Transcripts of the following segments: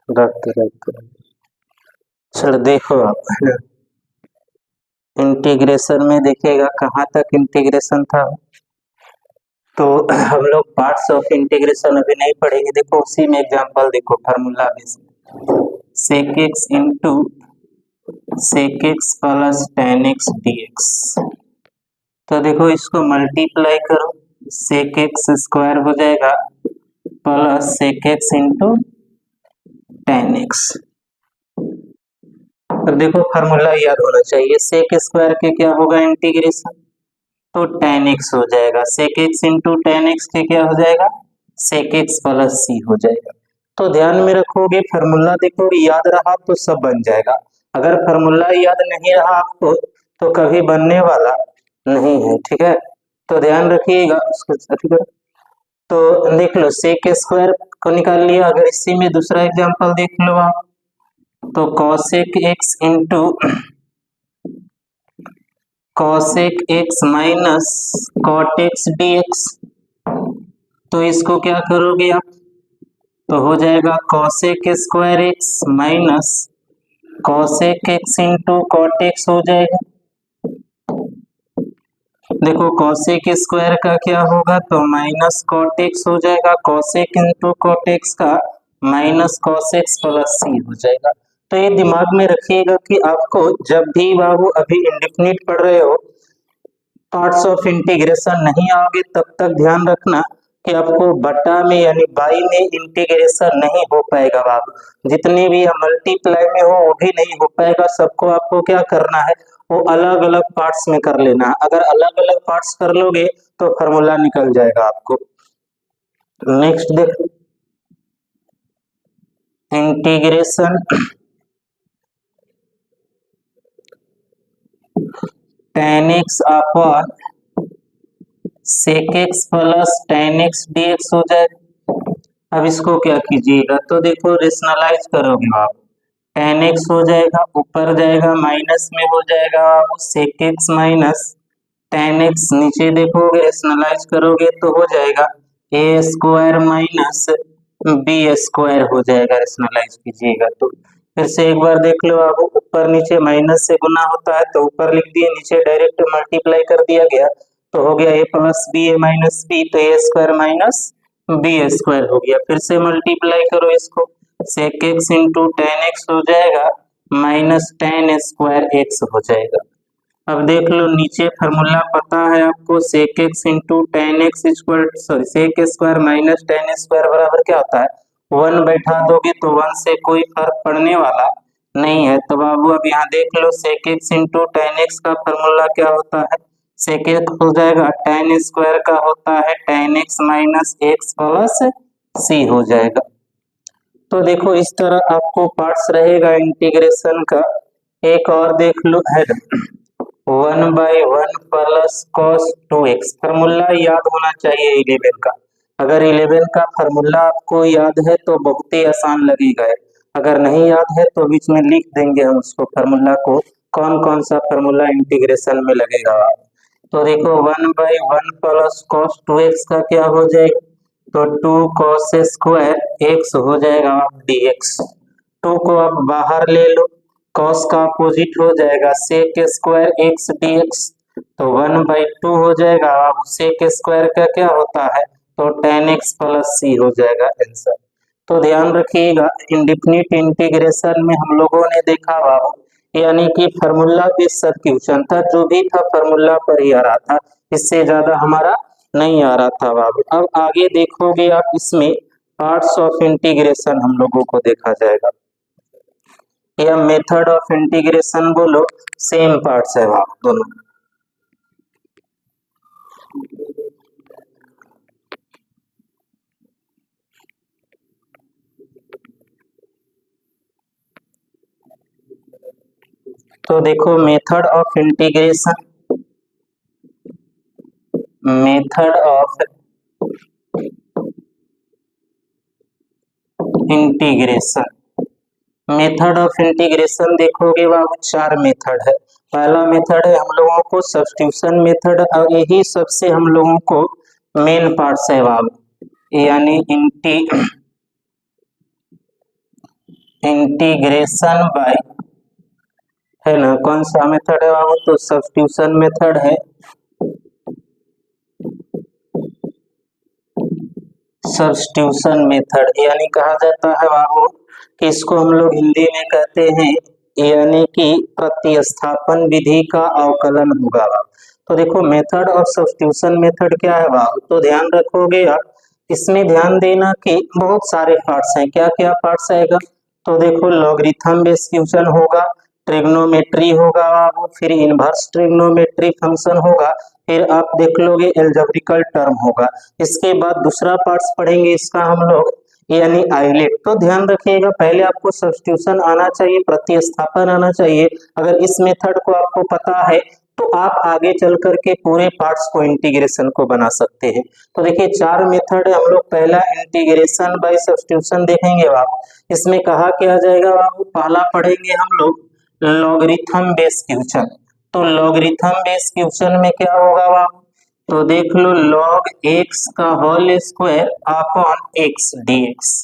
रख चलो देखो आप, है ना, इंटीग्रेशन में देखिएगा कहाँ तक इंटीग्रेशन था। तो हम लोग पार्ट्स ऑफ इंटीग्रेशन अभी नहीं पढ़ेंगे। देखो उसी में एग्जांपल देखो, formula base sec x into sec x plus tan x d x. तो देखो इसको मल्टीप्लाई करो, सेक एक्स स्क्वायर हो जाएगा plus sec x into ten x. अब देखो फार्मूला याद होना चाहिए, सेक स्क्वायर के क्या होगा इंटीग्रेशन, तो टेन एक्स हो जाएगा, sec x into ten x के क्या हो जाएगा, सेक एक्स प्लस सी हो जाएगा। तो ध्यान में रखोगे, फार्मूला देखोगे याद रहा तो सब बन जाएगा। अगर फार्मूला याद नहीं रहा आपको तो कभी बनने वाला नहीं है, ठीक है। तो ध्यान रखिएगा उसको, ठीक है। तो देख लो सेक स्क्वायर को निकाल लिया। अगर इसी में दूसरा एग्जांपल देख लो आप, तो cosec x into cosec x minus cot x d x. तो इसको क्या करोगे आप, तो हो जाएगा cosec square x minus cosec x into cot x हो जाएगा। देखो कॉसेक स्क्वायर का क्या होगा, तो माइनस कॉट एक्स हो जाएगा, कॉसेक इंटू कॉट एक्स का minus cos x plus c हो जाएगा। तो ये दिमाग में रखिएगा कि आपको जब भी बाबू अभी इंडेफिनिट पढ़ रहे हो, पार्ट्स ऑफ इंटीग्रेशन नहीं आओगे, तब तक ध्यान रखना कि आपको बटा में यानी बाई में इंटीग्रेशन नहीं हो पाएगा बाबू। जितने भी मल्टीप्लाई में हो वो भी नहीं हो पाएगा, सबको आपको क्या करना है, वो अलग अलग पार्ट्स में कर लेना है। अगर अलग अलग पार्ट्स कर लोगे तो फार्मूला निकल जाएगा आपको। नेक्स्ट देख, integration tan x upon sec x plus tan x dx हो जाएगा। अब इसको क्या कीजिएगा, तो देखो रेशनलाइज करोगे आप, tan x हो जाएगा, ऊपर जाएगा माइनस में हो जाएगा sec x minus tan x, नीचे देखोगे रेशनलाइज करोगे तो हो जाएगा a square minus b square हो जाएगा। रेशनलाइज कीजिएगा तो फिर से एक बार देख लो आप, ऊपर नीचे माइनस से गुना होता है तो ऊपर लिख दिए, नीचे डायरेक्ट मल्टीप्लाई कर दिया गया तो हो गया a plus b a minus b, तो a square minus b square हो गया। फिर से मल्टीप्लाई करो इसको, sec x into ten x हो जाएगा माइनस टेन स्क्वायर एक्स हो जाएगा। अब देख लो नीचे फार्मूला पता है आपको, sec x into ten x equal sorry sec square minus tan square बराबर क्या होता है, वन बैठा दोगे तो वन से कोई फर्क पड़ने वाला नहीं है। तो बाबू अब यहाँ देख लो, sec x into ten x का फार्मूला क्या होता है, सेक एक्स हो जाएगा टेन स्क्वायर का होता है ten x minus x plus c हो जाएगा। तो देखो इस तरह आपको पार्ट्स रहेगा इंटीग्रेशन का। एक और देख लो है, one by one plus cos two x, formula याद होना चाहिए 11 का। अगर 11 का फार्मूला आपको याद है तो बहुत ही आसान लगेगा, अगर नहीं याद है तो बीच में लिख देंगे हम उसको फार्मूला को, कौन कौन सा फार्मूला इंटीग्रेशन में लगेगा। तो देखो one by one plus cos two x का क्या हो जाएगा, तो टू कॉस स्क्वायर एक्स हो जाएगा डी एक्स। टू को आप बाहर ले लो, कॉस का अपोजिट हो जाएगा sec square x d x, तो वन बाई टू हो जाएगा। अब सेक स्क्वायर का क्या होता है, तो टेन एक्स प्लस सी हो जाएगा आंसर। तो ध्यान रखिएगा, इंडेफिनिट इंटीग्रेशन में हम लोगों ने देखा बाबू, यानी कि फार्मूला बेस्ड सब्स्टिट्यूशन था, जो भी था फार्मूला पर ही आ रहा था, इससे ज्यादा हमारा नहीं आ रहा था बाबू। अब आगे देखोगे आप, इसमें पार्ट्स ऑफ इंटीग्रेशन हम लोगों को देखा जाएगा, या मेथड ऑफ इंटीग्रेशन बोलो, सेम पार्ट्स है वहां दोनों। तो देखो method of integration, method of integration, method of integration देखोगे बाबू चार मेथड है। पहला मेथड है हम लोगों को सब्स्टिट्यूशन मेथड, और यही सबसे हम लोगों को मेन पार्ट्स है बाबू, यानी इंटीग्रेशन बाय, है ना, कौन सा मेथड है बाबू, तो सब्स्टिट्यूशन मेथड है। सब्स्टिट्यूशन मेथड यानी कहा जाता है बाबू कि इसको हम लोग हिंदी में कहते हैं यानी कि प्रतिस्थापन विधि का अवकलन होगा। तो देखो मेथड और सब्स्टिट्यूशन मेथड क्या है बाबू, तो ध्यान रखोगे आप, इसमें ध्यान देना कि बहुत सारे पार्ट्स हैं। क्या क्या पार्ट्स आएगा, तो देखो लॉगरिथम बेस फंक्शन होगा, ट्रिग्नोमेट्री होगा बाबू, फिर इनवर्स ट्रिग्नोमेट्री फंक्शन होगा, फिर आप देख लोगे एल्जेब्रिकल टर्म होगा। इसके बाद दूसरा पार्ट्स पढ़ेंगे इसका हम लोग यानी आइलेट। तो ध्यान रखिएगा पहले आपको सब्स्टिट्यूशन आना चाहिए, प्रतिस्थापन आना चाहिए। अगर इस मेथड को आपको पता है तो आप आगे चल करके पूरे पार्ट्स को इंटीग्रेशन को बना सकते हैं। तो देखिए 4 मेथड है हम लोग, पहला इंटीग्रेशन बाय सब्स्टिट्यूशन देखेंगे बाबू। इसमें कहा क्या जाएगा बाबू, पहला पढ़ेंगे हम लोग लॉगरिथम बेस फंक्शन। तो लॉगरिथम बेस फंक्शन में क्या होगा बाबू, तो देख लो log x का whole square upon x dx।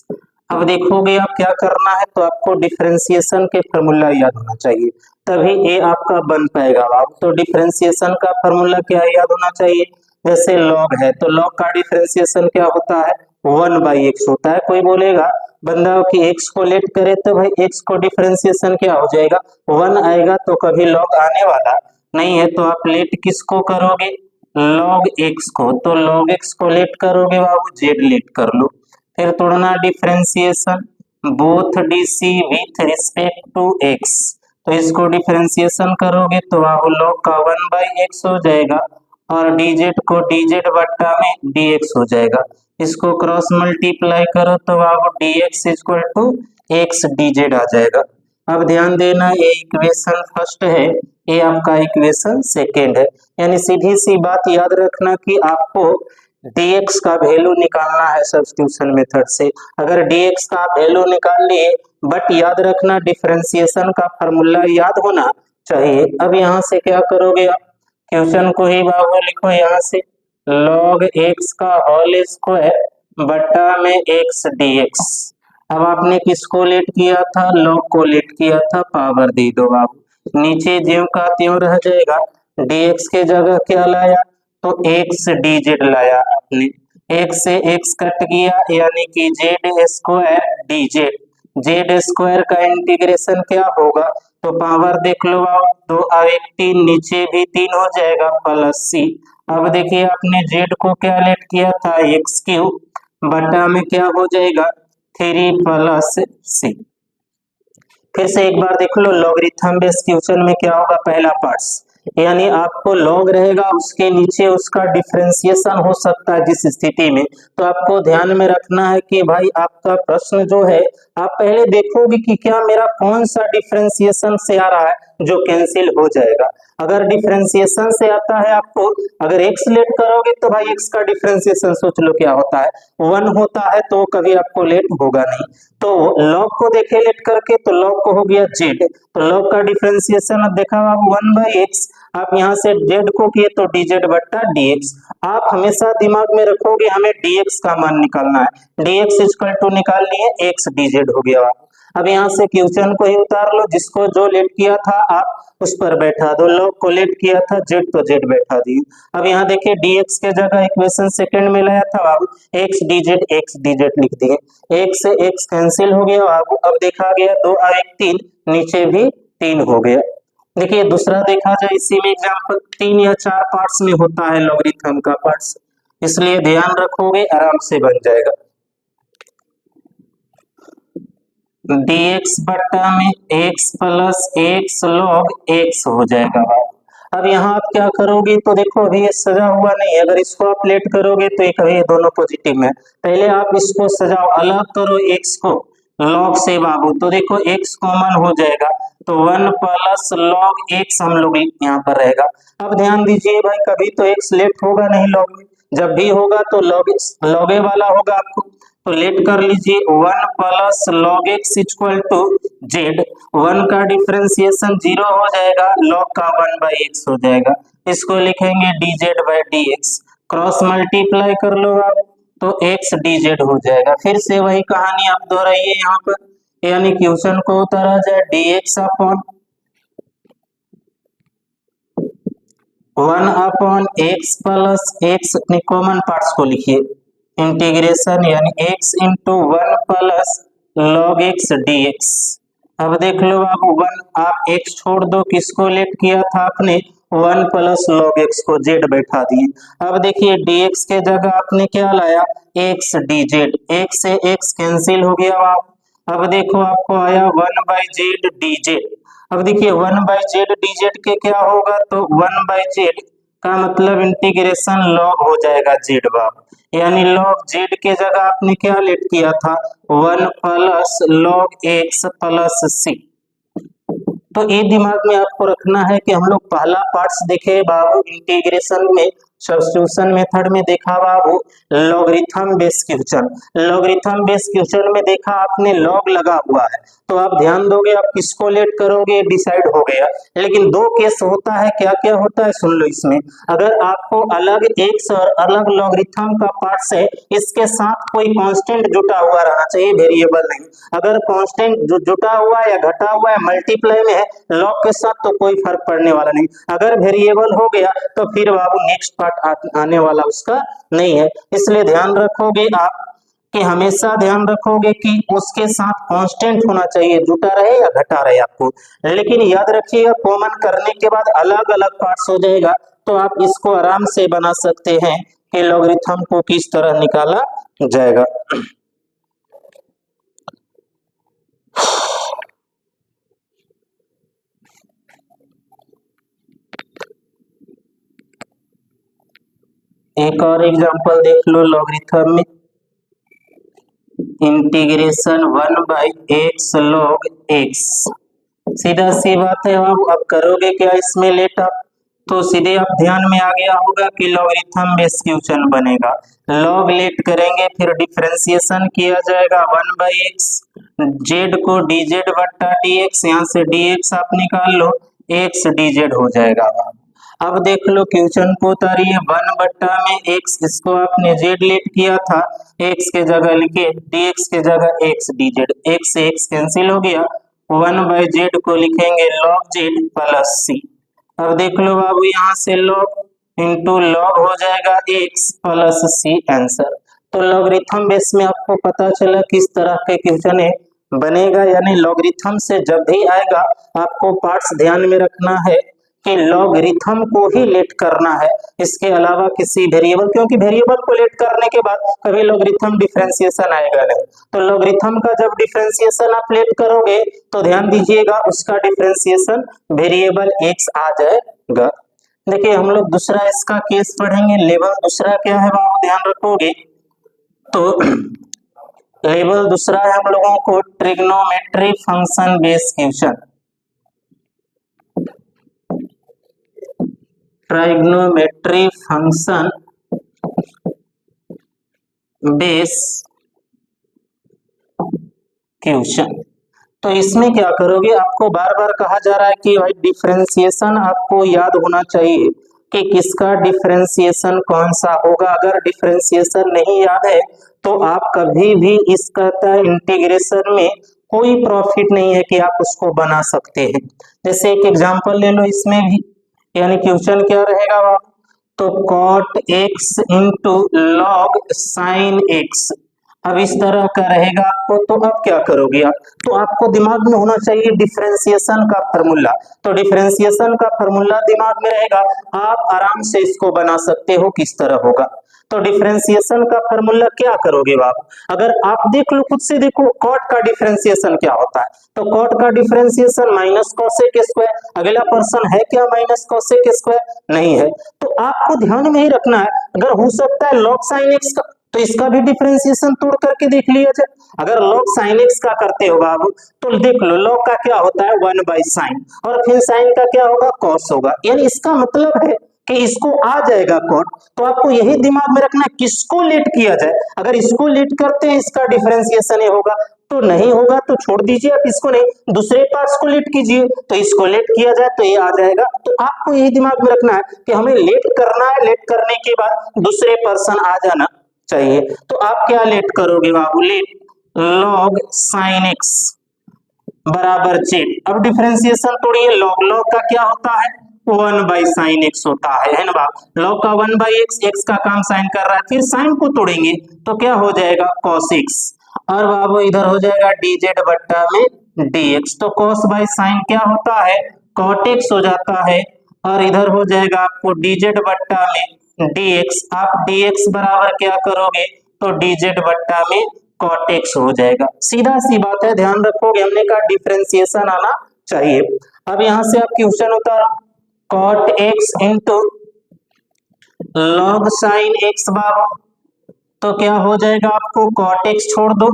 अब देखोगे आप क्या करना है, तो आपको डिफरेंशिएशन के फॉर्मूला याद होना चाहिए, तभी ये आपका बन पाएगा बाबू। तो डिफरेंशिएशन का फॉर्मूला क्या याद होना चाहिए, जैसे log है तो log का डिफरेंशिएशन क्या होता है, 1/x होता है। कोई बोलेगा बंदा कि x को लेट करे तो भाई x को डिफरेंशिएशन क्या हो जाएगा, 1 आएगा, तो कभी log आने वाला नहीं है। तो आप लेट किसको करोगे, log x को, तो log x को लेट करोगे बाबू, z लेट कर लो। फिर तोड़ना differentiation both dc with respect to x, तो इसको डिफरेंशिएशन करोगे तो बाबू log का 1/x हो जाएगा और dz को dz बट्टा में dx हो जाएगा। इसको क्रॉस मल्टीप्लाई करो तो बाबू dx equal to x dz आ जाएगा। अब ध्यान देना ये इक्वेशन फर्स्ट है, ये आपका इक्वेशन सेकेंड है। यानी सीधी सी बात याद रखना कि आपको dx का वैल्यू निकालना है सब्स्टिट्यूशन मेथड से। अगर dx का वैल्यू निकाल लिए, बट याद रखना डिफरेंशिएशन का फार्मूला याद होना चाहिए। अब यहाँ से क्या करोगे आप, क्वेश्चन को ही बाबू लिखो यहाँ से log x का होल स्क्वायर बटा में x dx। अब आपने किसको लेट किया था, log को लेट किया था, पावर दे दो बाबू, नीचे ज्यों का त्यों रह जाएगा। dx के जगह क्या लाया, तो x dz लाया आपने, x से x कट गया यानी कि z square dz, z square का इंटीग्रेशन क्या होगा, तो पावर देख लो आप, 2 और 1 3, नीचे भी 3 हो जाएगा प्लस c। अब देखिए आपने z को क्या लेट किया था, x³ बटा में क्या हो जाएगा 3 प्लस c। फिर से एक बार देख लो लॉगरिथम बेस फंक्शन में क्या होगा, पहला पार्ट्स यानी आपको log रहेगा, उसके नीचे उसका डिफरेंशिएशन हो सकता है जिस स्थिति में। तो आपको ध्यान में रखना है कि भाई आपका प्रश्न जो है, आप पहले देखोगे कि क्या मेरा कौन सा डिफरेंशिएशन से आ रहा है जो कैंसिल हो जाएगा। अगर डिफरेंशिएशन से आता है आपको, अगर x लेट करोगे तो भाई x का डिफरेंशिएशन सोच लो क्या होता है, 1 होता है, तो कभी आपको लेट होगा नहीं। तो log को देखे लेट करके, तो log को हो गया z, तो log का डिफरेंशिएशन अब देखा आप 1/x, आप यहाँ से z को किए तो dz बट्टा dx। आप हमेशा दिमाग में रखोगे हमें dx का मान निकालना है, dx इक्वल टू निकाल लिए x dz हो गया। अब यहाँ से क्वेश्चन को ही उतार लो, जिसको जो लेट किया था आप उस पर बैठा दो, log को लेट किया था z तो z बैठा दिए। अब यहाँ देखिए dx के जगह इक्वेशन सेकंड में लाया था बाबू, x dz लिख दिए, x से x कैंसिल हो गया बाबू। अब देखा गया 2 और 1 3, नीचे भी 3 हो गया। देखिए दूसरा देखा जाए इसी में एग्जांपल, 3 या 4 पार्ट्स में होता है लॉगरिथम का पार्ट्स, इसलिए ध्यान रखोगे आराम से बन जाएगा। dx बट्टा में x plus x log x हो जाएगा। अब यहाँ आप क्या करोगे, तो देखो अभी ये सजा हुआ नहीं है, अगर इसको आप लेट करोगे तो एक ये दोनों पॉजिटिव में, पहले आप इसको सजाओ, अलग करो x को log से बाबू, तो देखो x कॉमन हो जाएगा, तो 1 प्लस log x हम लोग यहाँ पर रहेगा। अब ध्यान दीजिए भाई, कभी तो x लेट होगा नहीं log में, जब भी होगा तो log वाला होगा आपको, तो लेट कर लीजिए 1 plus log x equal to z, 1 का डिफरेंशिएशन 0 हो जाएगा, log का 1/x हो जाएगा, इसको लिखेंगे dz/dx, क्रॉस मल्टीप्लाई कर लो आप, तो x dz हो जाएगा। फिर से वही कहानी आप दोहराइए यहाँ पर, यानी क्वेश्चन को उतारा जाए dx upon 1/x plus x, अपने कॉमन पार्ट्स को लिखिए, इंटीग्रेशन यानी x into 1 plus log x dx। अब देख लो बाबू, 1 आप x छोड़ दो, किसको लेट किया था आपने, 1 प्लस log x को, z बैठा दिए। अब देखिए dx के जगह आपने क्या लाया, x dz, x से x कैंसिल हो गया बाबू। अब देखो आपको आया 1/z dz। अब देखिए 1/z dz के क्या होगा, तो 1/z का मतलब इंटीग्रेशन log हो जाएगा z बाबू, यानी log z के जगह आपने क्या लेट किया था, 1 plus log x plus c। तो ये दिमाग में आपको रखना है कि हम लोग पहला पार्ट्स देखे बाबू इंटीग्रेशन में, सब्स्टिट्यूशन मेथड में देखा बाबू logarithm base question. Logarithm base question में देखा आपने लॉग लगा हुआ है, तो आप ध्यान दोगे, आप किसको लेट करोगे डिसाइड हो गया। लेकिन दो केस होता है, क्या क्या होता है सुन लो इसमें। अगर आपको अलग एक्स और अलग लॉगरिथम का पार्ट्स है, इसके साथ कोई कांस्टेंट जुटा हुआ रहना चाहिए, वेरिएबल नहीं। अगर कांस्टेंट जो जुटा हुआ है या घटा हुआ है, मल्टीप्लाई में है लॉग के साथ, तो कोई फर्क पड़ने वाला नहीं। अगर वेरिएबल हो गया तो फिर बाबू नेक्स्ट पार्ट आने वाला उसका नहीं है। इसलिए ध्यान रखोगे आप कि हमेशा ध्यान रखोगे कि उसके साथ कांस्टेंट होना चाहिए, जुटा रहे या घटा रहे आपको। लेकिन याद रखिएगा कॉमन करने के बाद अलग अलग पार्ट्स हो जाएगा, तो आप इसको आराम से बना सकते हैं कि लॉगरिथम को किस तरह निकाला जाएगा। एक और एग्जांपल देख लो लॉगरिथम में, इंटीग्रेशन 1/x log x। सीधा सी बात है बाबू, अब करोगे क्या इसमें लेट आप, तो सीधे आप ध्यान में आ गया होगा कि लॉगरिथम बेस क्वेश्चन बनेगा। लॉग लेट करेंगे, फिर डिफरेंशिएशन किया जाएगा 1/x, z को dz बट्टा dx, यहाँ से dx आप निकाल लो, x dz हो जाएगा। अब देख लो क्वेश्चन को उतारिए, 1 में x, इसको आपने z लेट किया था, x के जगह लिखे dx के जगह x dz, x से x कैंसिल हो गया, 1/z को लिखेंगे log z प्लस c। अब देख लो बाबू, यहाँ से log इंटू log हो जाएगा x प्लस c आंसर। तो लॉगरिथम बेस में आपको पता चला किस तरह के क्वेश्चन है बनेगा, यानी लॉगरिथम से जब भी आएगा आपको पार्ट्स ध्यान में रखना है कि लॉगरिथम को ही लेट करना है, इसके अलावा किसी वेरिएबल, क्योंकि वेरिएबल को लेट करने के बाद कभी लॉगरिथम डिफरेंशिएशन आएगा नहीं। तो लॉगरिथम का जब डिफरेंशिएशन आप लेट करोगे तो ध्यान दीजिएगा उसका डिफरेंशिएशन वेरिएबल x आ जाएगा। देखिए हम लोग दूसरा इसका केस पढ़ेंगे, लेवल दूसरा क्या है बाबू ध्यान रखोगे, तो लेवल दूसरा है हम लोगों को trigonometry function base question. Trigonometry function base question. तो इसमें क्या करोगे, आपको बार बार कहा जा रहा है कि भाई डिफरेंशिएशन आपको याद होना चाहिए कि किसका डिफरेंशिएशन कौन सा होगा। अगर डिफरेंशिएशन नहीं याद है तो आप कभी भी इसका इंटीग्रेशन में कोई प्रॉफिट नहीं है कि आप उसको बना सकते हैं। जैसे एक एग्जांपल ले लो इसमें भी, यानी क्वेश्चन क्या रहेगा बाबू, तो cot x into log sin x। अब इस तरह का रहेगा आपको, तो अब क्या करोगे आप, तो आपको दिमाग में होना चाहिए डिफरेंशिएशन का फार्मूला। तो डिफरेंशिएशन का फार्मूला दिमाग में रहेगा, आप आराम से इसको बना सकते हो किस तरह होगा। तो डिफरेंशिएशन का फार्मूला क्या करोगे बाबू, अगर आप देख लो खुद से, देखो कॉट का डिफरेंशिएशन क्या होता है, तो कॉट का डिफरेंशिएशन माइनस कोसेक स्क्वायर। अगला पर्सन है क्या माइनस कोसेक स्क्वायर, नहीं है। तो आपको ध्यान में ही रखना है, अगर हो सकता है log sin x का, तो इसका भी डिफरेंशिएशन तोड़ करके देख लिया जाए। अगर log sin x का करते हो बाबू, तो देख लो log का क्या होता है 1/sin, और फिर sin का क्या होगा cos होगा, यानी इसका मतलब है कि इसको आ जाएगा कॉट। तो आपको यही दिमाग में रखना है किसको लेट किया जाए, अगर इसको लेट करते हैं इसका डिफरेंशिएशन होगा, तो नहीं होगा तो छोड़ दीजिए, आप इसको नहीं दूसरे पार्ट्स को लेट कीजिए, तो इसको लेट किया जाए तो ये आ जाएगा। तो आपको यही दिमाग में रखना है कि हमें लेट करना है, लेट करने के बाद दूसरे पर्सन आ जाना चाहिए। तो आप क्या लेट करोगे बाबू, लेट log sin x, बराबर जेड। अब डिफरेंशिएशन तोड़िए, लॉग लॉग का क्या होता है, 1/sin x होता है ना बाप। लॉग का 1/x, x का काम साइन कर रहा है, फिर साइन को तोड़ेंगे तो क्या हो जाएगा cos x, और बाबू इधर हो जाएगा dz बट्टा में dx। तो cos बाई साइन क्या होता है, cot x हो जाता है, और इधर हो जाएगा आपको dz बट्टा में dx। आप dx बराबर क्या करोगे, तो dz बट्टा में cot x हो जाएगा। सीधा सी बात है, ध्यान रखोगे, हमने कहा डिफरेंशिएशन आना चाहिए। अब यहां से आप क्वेश्चन उतारा, cot x into log sin x बाबू, तो क्या हो जाएगा आपको, cot x छोड़ दो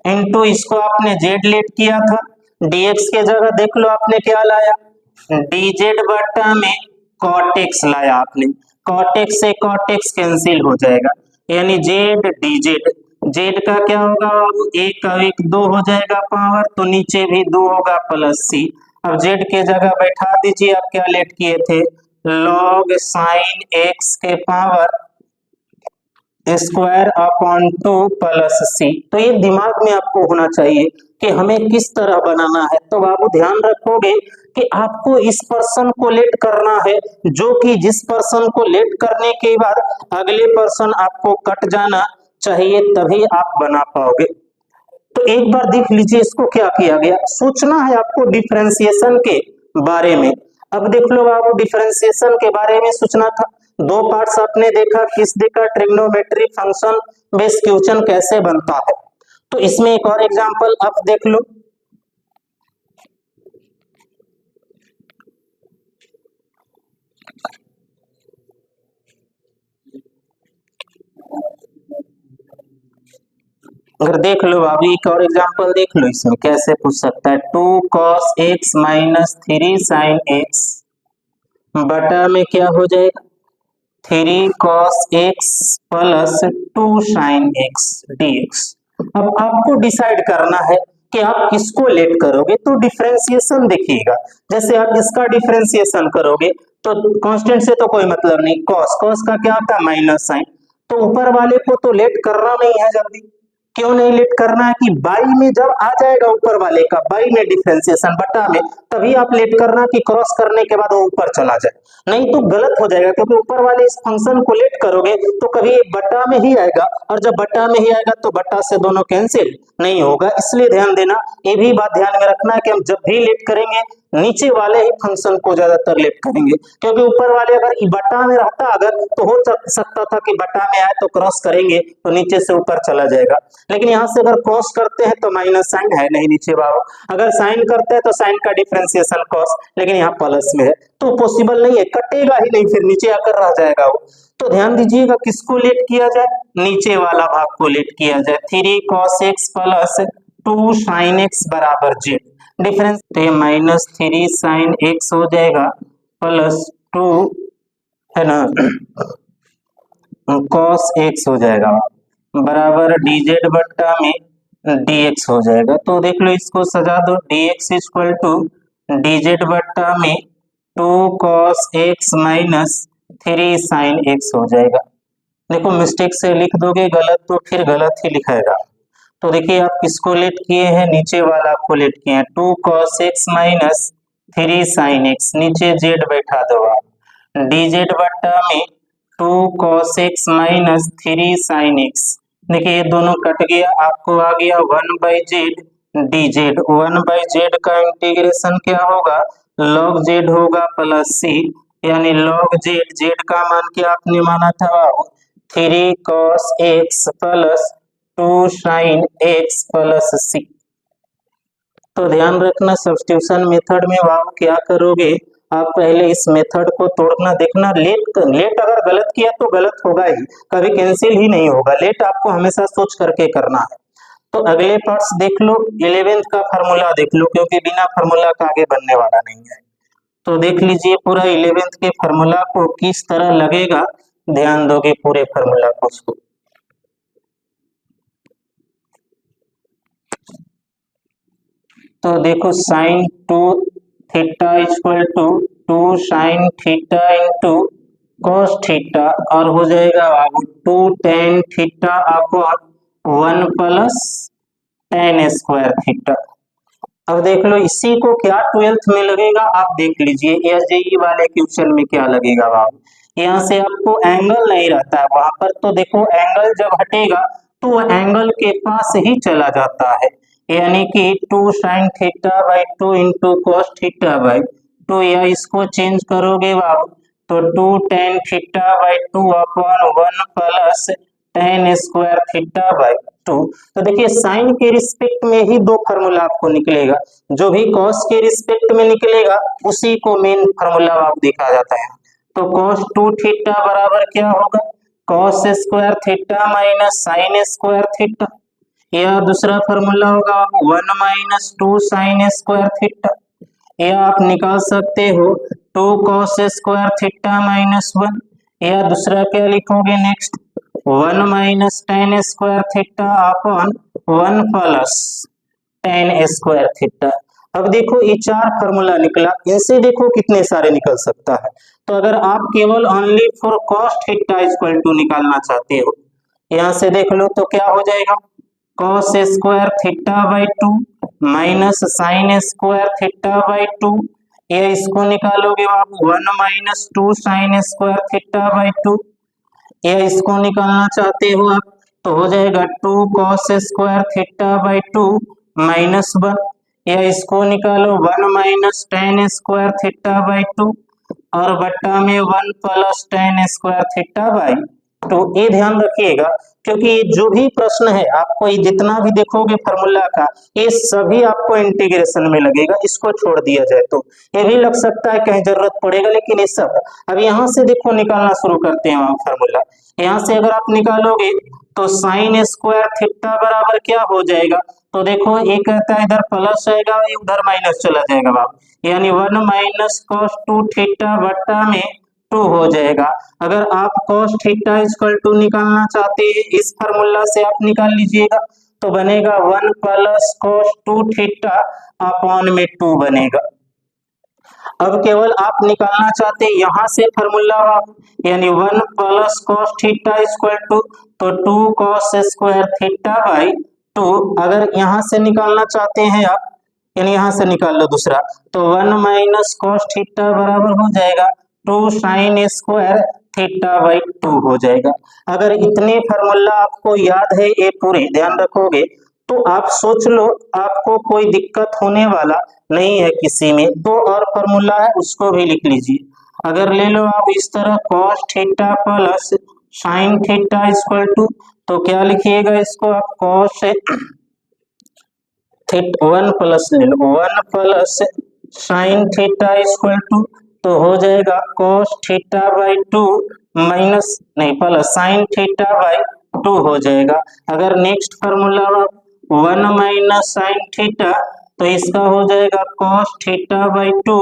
इंटू इसको आपने z लेट किया था, dx के जगह देख लो आपने क्या लाया, dz बट्टा में cot x लाया आपने। cot x से cot x कैंसिल हो जाएगा, यानी z dz, z का क्या होगा बाबू, 1 का 1 2 हो जाएगा पावर, तो नीचे भी 2 होगा प्लस c। अब z के जगह बैठा दीजिए, आप क्या लेट किए थे, log sin x के पावर स्क्वायर अपॉन 2 प्लस सी। तो ये दिमाग में आपको होना चाहिए कि हमें किस तरह बनाना है। तो बाबू ध्यान रखोगे कि आपको इस पर्सन को लेट करना है, जो कि जिस पर्सन को लेट करने के बाद अगले पर्सन आपको कट जाना चाहिए, तभी आप बना पाओगे। तो एक बार देख लीजिए इसको क्या किया गया, सोचना है आपको डिफरेंशिएशन के बारे में। अब देख लो बाबू, डिफरेंशिएशन के बारे में सोचना था। दो पार्ट्स आपने देखा, किस देखा, ट्रिग्नोमेट्रिक फंक्शन बेस क्वेश्चन कैसे बनता है। तो इसमें एक और एग्जांपल आप देख लो, अगर देख लो बाबू, एक और एग्जांपल देख लो, इसमें कैसे पूछ सकता है, 2 cos x minus 3 sin x बटा में क्या हो जाएगा, 3 cos x plus 2 sin x dx। अब आपको डिसाइड करना है कि आप किसको लेट करोगे। तो डिफरेंशिएशन देखिएगा, जैसे आप इसका डिफरेंशिएशन करोगे तो कांस्टेंट से तो कोई मतलब नहीं, cos cos का क्या होता है, माइनस साइन। तो ऊपर वाले को तो लेट करना नहीं है जल्दी, क्यों नहीं लेट करना है कि बाई में जब आ जाएगा ऊपर वाले का, बाई में डिफरेंशिएशन बटा में, तभी आप लेट करना कि क्रॉस करने के बाद वो ऊपर चला जाए, नहीं तो गलत हो जाएगा। क्योंकि ऊपर वाले इस फंक्शन को लेट करोगे तो कभी बटा में ही आएगा, और जब बटा में ही आएगा तो बटा से दोनों कैंसिल नहीं होगा। इसलिए ध्यान देना, ये भी बात ध्यान में रखना है कि हम जब भी लेट करेंगे नीचे वाले ही फंक्शन को ज्यादातर लेट करेंगे, क्योंकि ऊपर वाले अगर बटा में रहता अगर तो हो सकता था कि बटा में आए तो क्रॉस करेंगे तो नीचे से ऊपर चला जाएगा, लेकिन यहाँ से अगर क्रॉस करते हैं तो माइनस साइन है नहीं नीचे बाबू, अगर साइन करते हैं तो साइन का डिफरेंशिएशन कॉस, लेकिन यहाँ प्लस में है तो पॉसिबल नहीं है, कटेगा ही नहीं, फिर नीचे आकर रह जाएगा वो। तो ध्यान दीजिएगा किसको लेट किया जाए, नीचे वाला भाग को लेट किया जाए, 3 cos x plus 2 sin x बराबर जेड। डिफरेंस तो माइनस 3 sin x हो जाएगा प्लस 2 है ना cos x हो जाएगा बराबर dz बट्टा में dx हो जाएगा। तो देख लो इसको सजा दो, dx इक्वल टू dz बट्टा में 2 cos x minus 3 sin x हो जाएगा। देखो मिस्टेक से लिख दोगे गलत तो फिर गलत ही लिखाएगा। तो देखिए आप किसको लेट किए हैं, नीचे वाला को लेट किए हैं, 2 cos x minus 3 sin x, नीचे z बैठा दो आप, dz बट्टा में 2 cos x minus 3 sin x। देखिए ये दोनों कट गया, आपको आ गया 1/z dz। 1/z का इंटीग्रेशन क्या होगा, log z होगा प्लस c, यानी log z, z का मान क्या आपने माना था, 3 cos x plus 2 sin x plus c। तो ध्यान रखना सब्स्टिट्यूशन मेथड में आप क्या करोगे, आप पहले इस मेथड को तोड़ना देखना, लेट अगर गलत किया तो गलत होगा ही, कभी कैंसिल ही नहीं होगा, लेट आपको हमेशा सोच करके करना है। तो अगले पार्ट्स देख लो, 11th का फार्मूला देख लो, क्योंकि बिना फार्मूला का आगे बनने वाला नहीं है। तो देख लीजिए पूरा 11th के फार्मूला को किस तरह लगेगा, ध्यान दोगे पूरे फार्मूला को उसको। तो देखो sine 2 theta equal to 2 sine theta into cos theta, और हो जाएगा बाबू 2 tan theta upon 1 plus tan square theta. अब देख लो इसी को क्या 12th में लगेगा, आप देख लीजिए एसजेई वाले क्वेश्चन में क्या लगेगा बाबू। यहाँ से आपको एंगल नहीं रहता है, वहां पर तो देखो एंगल जब हटेगा तो वो एंगल के पास ही चला जाता है, यानी कि 2 sin theta by 2 into cos theta by 2, या इसको चेंज करोगे बाबू तो 2 tan theta by 2 upon 1 plus tan square theta by 2। तो देखिए साइन के रिस्पेक्ट में ही दो फार्मूला आपको निकलेगा, जो भी कॉस के रिस्पेक्ट में निकलेगा उसी को मेन फार्मूला आप देखा जाता है। तो cos 2 थीटा बराबर क्या होगा, cos square theta minus sine square theta, या दूसरा फार्मूला होगा 1 माइनस 2 साइन स्क्वायर थीटा, या आप निकाल सकते हो 2 cos स्क्वायर थीटा माइनस 1, या दूसरा क्या लिखोगे next 1 minus tan square theta upon 1 plus tan square theta. अब देखो ये 4 फार्मूला निकला, इनसे देखो कितने सारे निकल सकता है। तो अगर आप केवल only for cos theta equal to निकालना चाहते हो, यहाँ से देख लो तो क्या हो जाएगा cos square theta by 2 minus sine square theta by 2, या इसको निकालोगे आप 1 minus 2 sine square theta by 2, या इसको निकालना चाहते हो आप तो हो जाएगा 2 cos square theta by 2 minus 1, या इसको निकालो 1 minus tan square theta by 2 और बट्टा में 1 plus tan square theta by 2। ये ध्यान रखिएगा क्योंकि जो भी प्रश्न है आपको ये जितना भी देखोगे फार्मूला का ये सभी आपको इंटीग्रेशन में लगेगा, इसको छोड़ दिया जाए तो ये भी लग सकता है कहीं जरूरत पड़ेगा, लेकिन ये सब अब यहाँ से देखो निकालना शुरू करते हैं फार्मूला। यहाँ से अगर आप निकालोगे तो साइन स्क्वायर थीटा बराबर क्या हो जाएगा, तो देखो एक कहता है इधर प्लस आएगा उधर माइनस चला जाएगा बाप, यानी 1 माइनस cos 2 थीटा बट्टा में 2 हो जाएगा। अगर आप cos थीटा इक्वल टू निकालना चाहते हैं इस फार्मूला से आप निकाल लीजिएगा तो बनेगा 1 प्लस cos 2 थीटा अपॉन में 2 बनेगा। अब केवल आप निकालना चाहते हैं यहाँ से फार्मूला यानी 1 plus cos theta equal to तो 2 cos स्क्वायर थीटा बाई 2, अगर यहाँ से निकालना चाहते हैं आप यानी यहाँ से निकाल लो दूसरा तो 1 माइनस cos थीटा बराबर हो जाएगा 2 साइन स्क्वायर थीटा बाई 2 हो जाएगा। अगर इतने फार्मूला आपको याद है ये पूरे ध्यान रखोगे तो आप सोच लो आपको कोई दिक्कत होने वाला नहीं है किसी में। दो और फार्मूला है उसको भी लिख लीजिए। अगर ले लो आप इस तरह cos theta plus sine theta equal to तो क्या लिखिएगा इसको आप cos 1 प्लस ले लो 1 plus sine theta equal to तो हो जाएगा cos थीटा बाई 2 माइनस नहीं प्लस साइन थीटा बाई 2 हो जाएगा। अगर next formula 1 minus sine theta तो इसका हो जाएगा cos theta by 2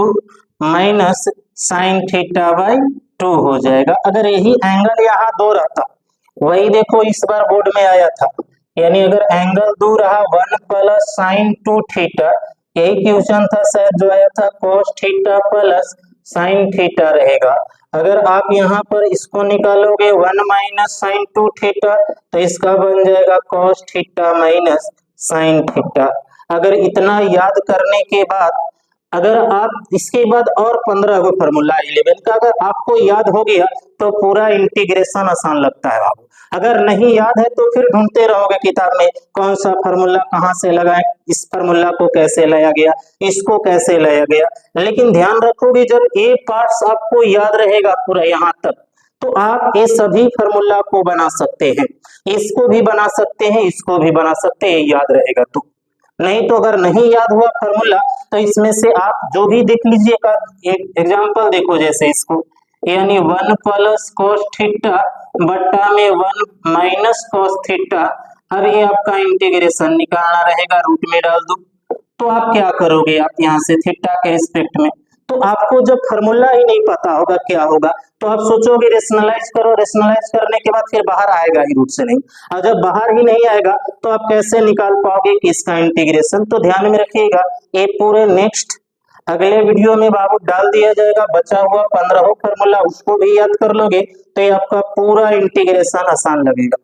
minus sine theta by 2 हो जाएगा। अगर यही एंगल यहाँ 2 रहता वही देखो इस बार बोर्ड में आया था, यानी अगर एंगल 2 रहा 1 प्लस साइन 2 थीटा, यही क्वेश्चन था शायद जो आया था cos theta plus sine theta रहेगा। अगर आप यहाँ पर इसको निकालोगे 1 माइनस साइन 2 थीटा तो इसका बन जाएगा cos theta minus sine theta. अगर इतना याद करने के बाद अगर आप इसके बाद और 15 को फार्मूला 11 का अगर आपको याद हो गया तो पूरा इंटीग्रेशन आसान लगता है बाबू। अगर नहीं याद है तो फिर ढूंढते रहोगे किताब में कौन सा फार्मूला कहाँ से लगाए, इस फार्मूला को कैसे लाया गया, इसको कैसे लाया गया। लेकिन ध्यान रखोगे जब ये पार्ट्स आपको याद रहेगा पूरा यहाँ तक तो आप ये सभी फार्मूला को बना सकते हैं, इसको भी बना सकते हैं इसको भी बना सकते हैं, याद रहेगा तो। नहीं तो अगर नहीं याद हुआ फार्मूला तो इसमें से आप जो भी देख लीजिएगा। एक एग्जांपल देखो जैसे इसको यानी 1 प्लस cos थीटा बट्टा में 1 माइनस cos थीटा। अब ये आपका इंटीग्रेशन निकालना रहेगा, रूट में डाल दो तो आप क्या करोगे आप यहाँ से थीटा के रिस्पेक्ट में तो आपको जब फार्मूला ही नहीं पता होगा क्या होगा तो आप सोचोगे रेशनलाइज करो, रेशनलाइज करने के बाद फिर बाहर आएगा ही रूट से नहीं, और जब बाहर ही नहीं आएगा तो आप कैसे निकाल पाओगे कि इसका इंटीग्रेशन। तो ध्यान में रखिएगा ये पूरे नेक्स्ट अगले वीडियो में बाबू डाल दिया जाएगा, बचा हुआ 15 फार्मूला उसको भी याद कर लोगे तो ये आपका पूरा इंटीग्रेशन आसान लगेगा।